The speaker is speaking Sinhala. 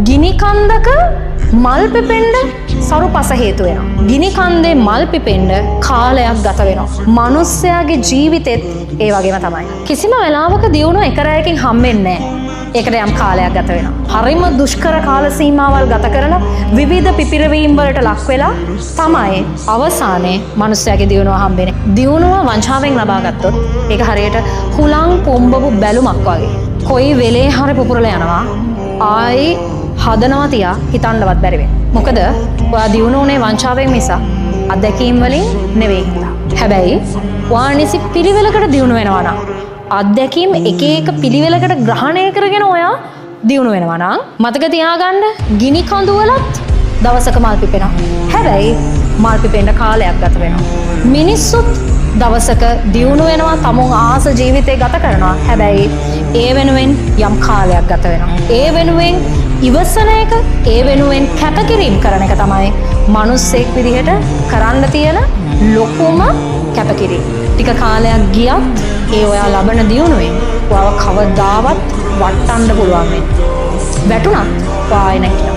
ගිනි කන්දක මල් පිපෙන්න සරු පස හේතු වෙනවා. ගිනි කන්දේ මල් පිපෙන්න කාලයක් ගත වෙනවා. මිනිස්යාගේ ජීවිතෙත් ඒ වගේම තමයි. කිසිම වෙලාවක දියුණුව එක රැයකින් හම්බෙන්නේ නැහැ. ඒකට යම් කාලයක් ගත වෙනවා. හරිම දුෂ්කර කාල සීමාවල් ගත කරලා විවිධ පිපිරවීම් වලට ලක් වෙලා තමයි අවසානයේ මිනිස්යාගේ දියුණුව හම්බෙන්නේ. දියුණුව වංචාවෙන් ලබා ගත්තොත් ඒක හරියට හුලං පොම්බපු බැලුමක් වගේ. කොයි වෙලේ හරි පුපුරලා යනවා. ආයි හදනවා තියා හිතන්නවත් බැරි වෙනවා. මොකද ඔයා දියුණුවනේ වංචාවෙන් මිස අත්දැකීම් වලින් නෙවෙයි. හැබැයි ඔයා නිසි පිළිවෙලකට දියුණු වෙනවා නම් අත්දැකීම් එක එක පිළිවෙලකට ග්‍රහණය කරගෙන ඔයා දියුණු වෙනවා නම් මතක තියාගන්න ගිනි කඳු වලත් දවසක මල් පිපෙනවා. හැබැයි මල් පිපෙන්න කාලයක් ගත වෙනවා. මිනිස්සුත් දවසක දියුණු වෙනවා, තමුන් ආස ජීවිතේ ගත කරනවා. හැබැයි ඒ වෙනුවෙන් යම් කාලයක් ගත වෙනවා. ඒ වෙනුවෙන් ඉවසන එක, ඒ වෙනුවෙන් කැපකිරීම කරන එක තමයි මිනිස්සෙක් විදිහට කරන්න තියෙන ලොකුම කැපකිරීම. ටික කාලයක් ගියත් ඒ ඔයා ලබන දියුණුවෙන් ඔයාව කවදාවත් වටන්න පුළුවන් වෙන්නේ. වැටුණත් ඔයා ආයෙ නැගිටිනවා.